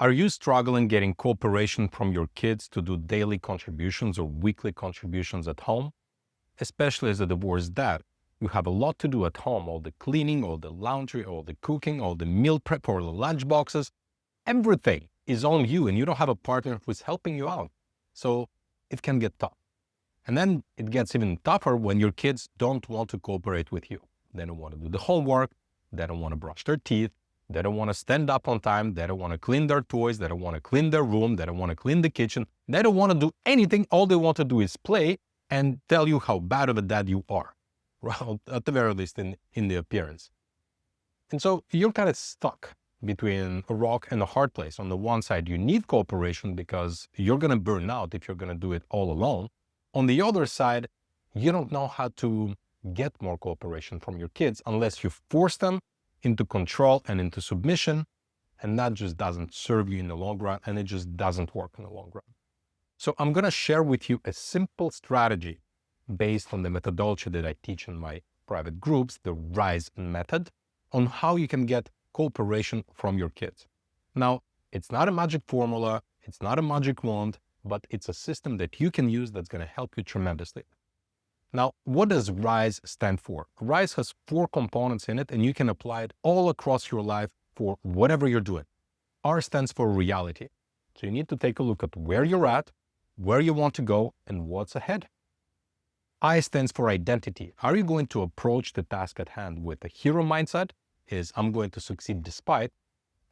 Are you struggling getting cooperation from your kids to do daily contributions or weekly contributions at home? Especially as a divorced dad, you have a lot to do at home, all the cleaning, all the laundry, all the cooking, all the meal prep, or the lunch boxes. Everything is on you and you don't have a partner who's helping you out. So it can get tough. And then it gets even tougher when your kids don't want to cooperate with you. They don't want to do the homework. They don't want to brush their teeth. They don't want to stand up on time. They don't want to clean their toys. They don't want to clean their room. They don't want to clean the kitchen. They don't want to do anything. All they want to do is play and tell you how bad of a dad you are. Well, at the very least in the appearance. And so you're kind of stuck between a rock and a hard place. On the one side, you need cooperation because you're going to burn out if you're going to do it all alone. On the other side, you don't know how to get more cooperation from your kids unless you force them into control and into submission. And that just doesn't serve you in the long run, and it just doesn't work in the long run. So I'm going to share with you a simple strategy based on the methodology that I teach in my private groups, the RISE method, on how you can get cooperation from your kids. Now, it's not a magic formula. It's not a magic wand, but it's a system that you can use that's going to help you tremendously. Now, what does RISE stand for? RISE has 4 components in it, and you can apply it all across your life for whatever you're doing. R stands for reality. So you need to take a look at where you're at, where you want to go, and what's ahead. I stands for identity. Are you going to approach the task at hand with a hero mindset? Is I'm going to succeed despite,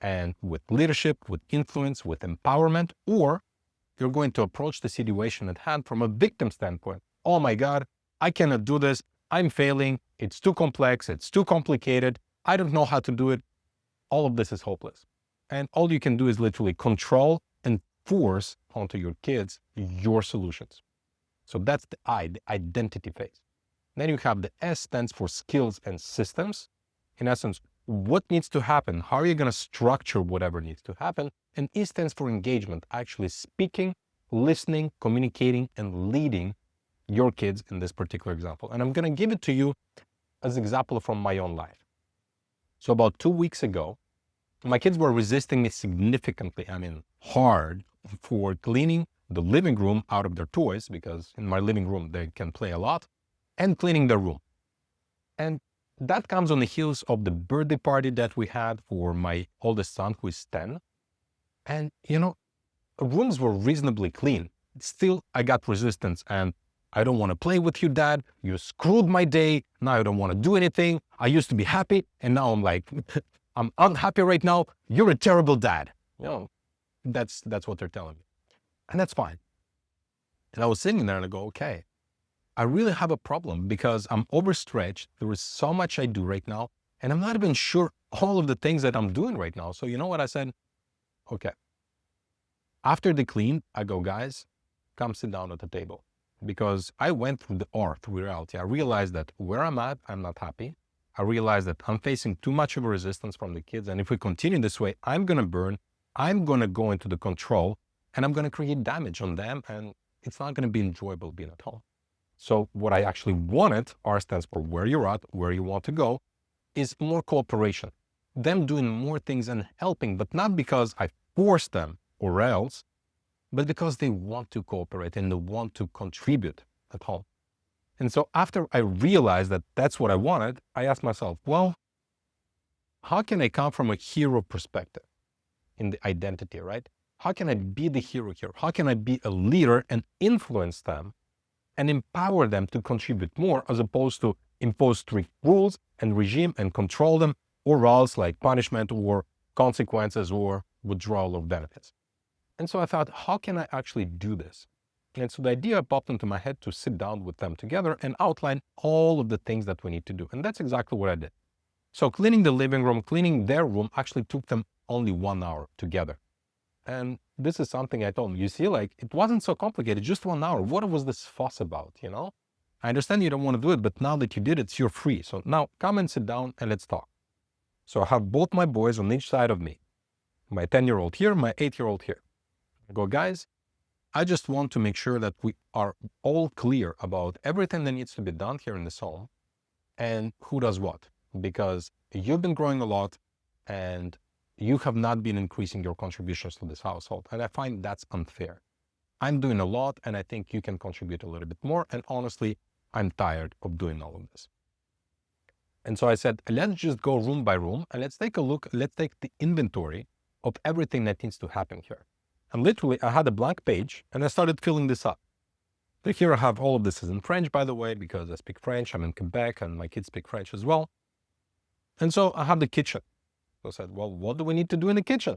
and with leadership, with influence, with empowerment, or you're going to approach the situation at hand from a victim standpoint. Oh my God, I cannot do this. I'm failing. It's too complex. It's too complicated. I don't know how to do it. All of this is hopeless. And all you can do is literally control and force onto your kids your solutions. So that's the I, the identity phase. Then you have the S stands for skills and systems. In essence, what needs to happen? How are you going to structure whatever needs to happen? And E stands for engagement, actually speaking, listening, communicating, and leading your kids in this particular example. And I'm going to give it to you as an example from my own life. So about 2 weeks ago, my kids were resisting me significantly, hard, for cleaning the living room out of their toys, because in my living room they can play a lot, and cleaning their room. And that comes on the heels of the birthday party that we had for my oldest son, who is 10. And, rooms were reasonably clean. Still, I got resistance, and I don't want to play with you, Dad. You screwed my day. Now I don't want to do anything. I used to be happy, and now I'm like, I'm unhappy right now. You're a terrible dad. That's what they're telling me. And that's fine. And I was sitting there and I go, okay, I really have a problem because I'm overstretched. There is so much I do right now, and I'm not even sure all of the things that I'm doing right now. So you know what I said? Okay. After the clean, I go, guys, come sit down at the table. Because I went through through reality. I realized that where I'm at, I'm not happy. I realized that I'm facing too much of a resistance from the kids. And if we continue this way, I'm going to burn. I'm going to go into the control, and I'm going to create damage on them. And it's not going to be enjoyable being at home. So what I actually wanted, R stands for where you're at, where you want to go, is more cooperation. Them doing more things and helping, but not because I forced them or else, but because they want to cooperate and they want to contribute at home. And so after I realized that that's what I wanted, I asked myself, well, how can I come from a hero perspective in the identity, right? How can I be the hero here? How can I be a leader and influence them and empower them to contribute more, as opposed to impose strict rules and regime and control them, or else like punishment or consequences or withdrawal of benefits? And so I thought, how can I actually do this? And so the idea popped into my head to sit down with them together and outline all of the things that we need to do. And that's exactly what I did. So cleaning the living room, cleaning their room actually took them only 1 hour together. And this is something I told them, you see, like, it wasn't so complicated, just 1 hour. What was this fuss about, I understand you don't want to do it, but now that you did it, you're free. So now come and sit down and let's talk. So I have both my boys on each side of me, my 10-year-old here, my 8-year-old here. I go, guys, I just want to make sure that we are all clear about everything that needs to be done here in this home and who does what, because you've been growing a lot and you have not been increasing your contributions to this household. And I find that's unfair. I'm doing a lot and I think you can contribute a little bit more. And honestly, I'm tired of doing all of this. And so I said, let's just go room by room and let's take a look. Let's take the inventory of everything that needs to happen here. And literally I had a blank page and I started filling this up. So here I have all of this is in French, by the way, because I speak French. I'm in Quebec and my kids speak French as well. And so I have the kitchen. So I said, well, what do we need to do in the kitchen?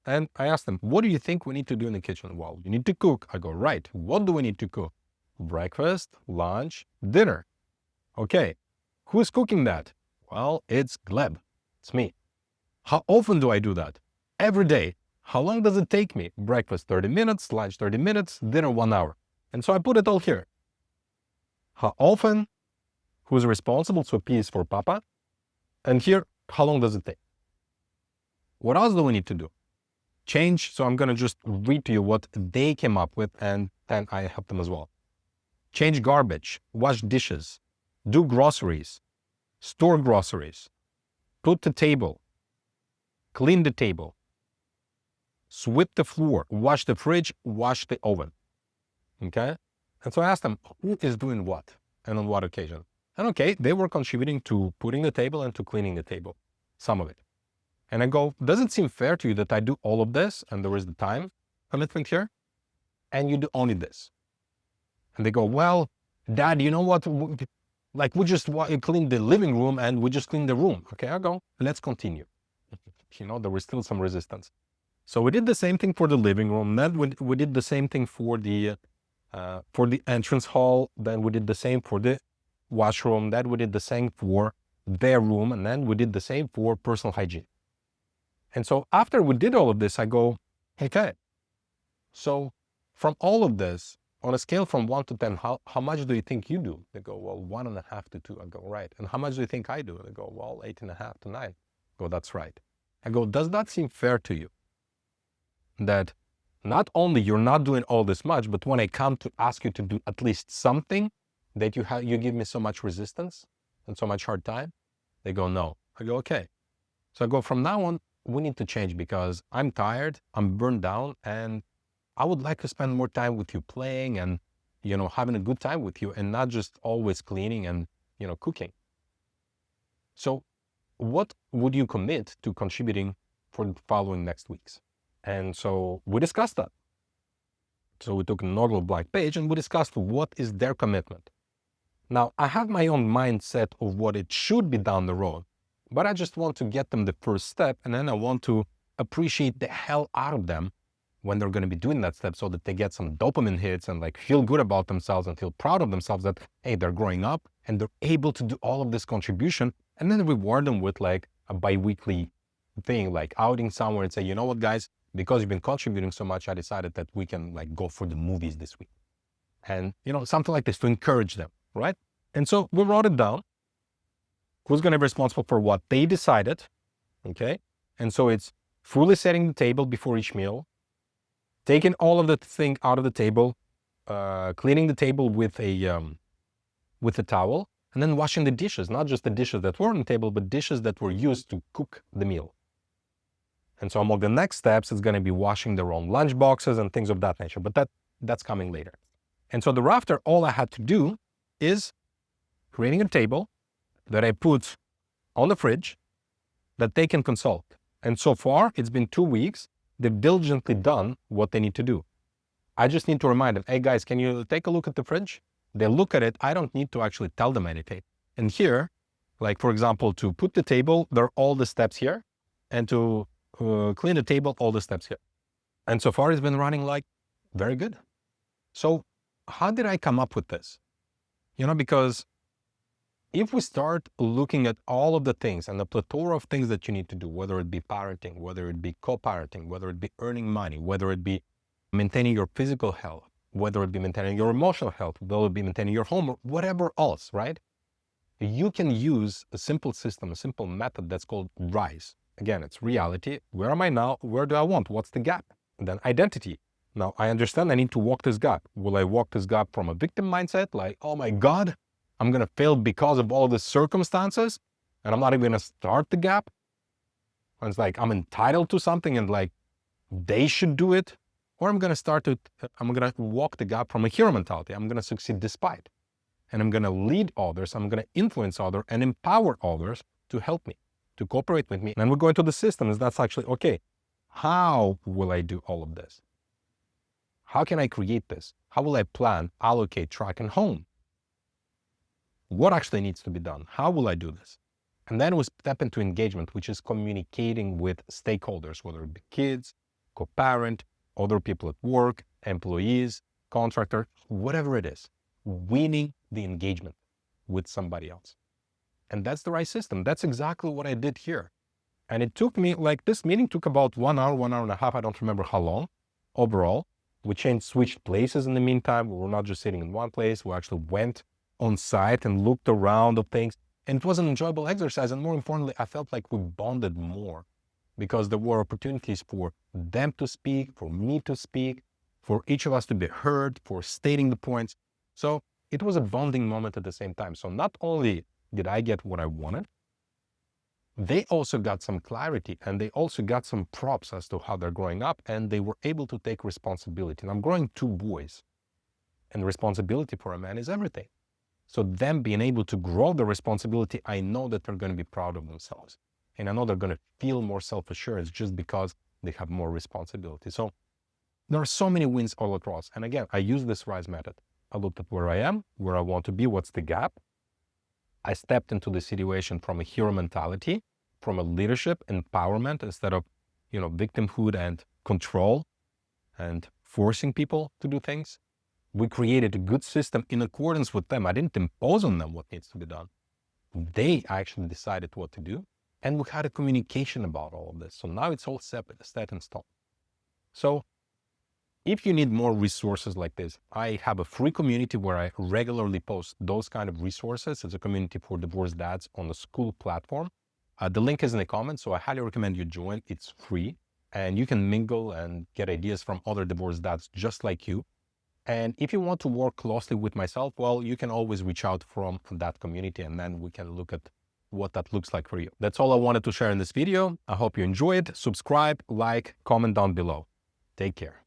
And I asked them, what do you think we need to do in the kitchen? Well, you need to cook. I go, right. What do we need to cook? Breakfast, lunch, dinner. Okay. Who's cooking that? Well, it's Gleb. It's me. How often do I do that? Every day. How long does it take me? Breakfast 30 minutes, lunch 30 minutes, dinner 1 hour. And so I put it all here. How often? Who's responsible? So P is for Papa. And here, how long does it take? What else do we need to do? Change. So I'm going to just read to you what they came up with and then I help them as well. Change garbage, wash dishes, do groceries, store groceries, put the table, clean the table, sweep the floor, wash the fridge, wash the oven. Okay? And so I asked them, who is doing what and on what occasion? And okay, they were contributing to putting the table and to cleaning the table, some of it. And I go, does it seem fair to you that I do all of this and there is the time commitment here and you do only this? And they go, well, Dad, you know what? Like we just clean the living room and we just clean the room. Okay, I go, let's continue. There was still some resistance. So we did the same thing for the living room. Then we did the same thing for the entrance hall. Then we did the same for the washroom. Then we did the same for their room. And then we did the same for personal hygiene. And so after we did all of this, I go, okay, so from all of this, on a scale from 1 to 10, how much do you think you do? They go, well, 1.5 to 2. I go, right. And how much do you think I do? They go, well, 8.5 to 9. I go, that's right. I go, does that seem fair to you? That not only you're not doing all this much, but when I come to ask you to do at least something, that you give me so much resistance and so much hard time? They go, no. I go, okay. So I go, from now on, we need to change because I'm tired, I'm burned down, and I would like to spend more time with you playing and, having a good time with you and not just always cleaning and, cooking. So what would you commit to contributing for the following next weeks? And so we discussed that. So we took a normal blank page and we discussed what is their commitment. Now, I have my own mindset of what it should be down the road, but I just want to get them the first step and then I want to appreciate the hell out of them when they're going to be doing that step so that they get some dopamine hits and feel good about themselves and feel proud of themselves that, hey, they're growing up and they're able to do all of this contribution, and then reward them with a bi-weekly thing, like outing somewhere and say, you know what, guys, because you've been contributing so much, I decided that we can go for the movies this week. And, something like this to encourage them, right? And so we wrote it down. Who's going to be responsible for what they decided, okay? And so it's fully setting the table before each meal, taking all of the thing out of the table, cleaning the table with a towel, and then washing the dishes, not just the dishes that were on the table, but dishes that were used to cook the meal. And so among the next steps is going to be washing their own lunch boxes and things of that nature, but that's coming later. And so thereafter, all I had to do is creating a table that I put on the fridge that they can consult. And so far, it's been 2 weeks. They've diligently done what they need to do. I just need to remind them, hey guys, can you take a look at the fridge? They look at it. I don't need to actually tell them anything. And here, for example, to put the table, there are all the steps here. And to clean the table, all the steps here. And so far, it's been running very good. So how did I come up with this? Because if we start looking at all of the things and the plethora of things that you need to do, whether it be parenting, whether it be co-parenting, whether it be earning money, whether it be maintaining your physical health, whether it be maintaining your emotional health, whether it be maintaining your home, or whatever else, right? You can use a simple system, a simple method that's called RISE. Again, it's reality. Where am I now? Where do I want? What's the gap? And then identity. Now, I understand I need to walk this gap. Will I walk this gap from a victim mindset? Oh my God, I'm going to fail because of all the circumstances and I'm not even going to start the gap? And it's like I'm entitled to something and like they should do it, or I'm going to walk the gap from a hero mentality. I'm going to succeed despite, and I'm going to lead others. I'm going to influence others and empower others to help me, to cooperate with me. And we go into the systems. That's actually, okay, how will I do all of this? How can I create this? How will I plan, allocate, track, and hone? What actually needs to be done? How will I do this? And then we step into engagement, which is communicating with stakeholders, whether it be kids, co-parent, other people at work, employees, contractor, whatever it is, winning the engagement with somebody else. And that's the right system. That's exactly what I did here. And it took me, like, this meeting took about 1 hour, 1 hour and a half. I don't remember how long overall. We switched places in the meantime. We were not just sitting in one place. We actually went on site and looked around at things. And it was an enjoyable exercise. And more importantly, I felt like we bonded more because there were opportunities for them to speak, for me to speak, for each of us to be heard, for stating the points. So it was a bonding moment at the same time. So not only did I get what I wanted, they also got some clarity, and they also got some props as to how they're growing up, and they were able to take responsibility. And I'm growing 2 boys, and responsibility for a man is everything. So them being able to grow the responsibility, I know that they're going to be proud of themselves. And I know they're going to feel more self-assurance just because they have more responsibility. So there are so many wins all across. And again, I use this RISE method. I looked at where I am, where I want to be, what's the gap. I stepped into the situation from a hero mentality, from a leadership empowerment instead of, victimhood and control and forcing people to do things. We created a good system in accordance with them. I didn't impose on them what needs to be done. They actually decided what to do. And we had a communication about all of this. So now it's all set in stone. So if you need more resources like this, I have a free community where I regularly post those kind of resources. It's a community for divorced dads on the school platform. The link is in the comments, so I highly recommend you join. It's free, and you can mingle and get ideas from other divorced dads just like you. And if you want to work closely with myself, well, you can always reach out from that community, and then we can look at what that looks like for you. That's all I wanted to share in this video. I hope you enjoy it. Subscribe, like, comment down below. Take care.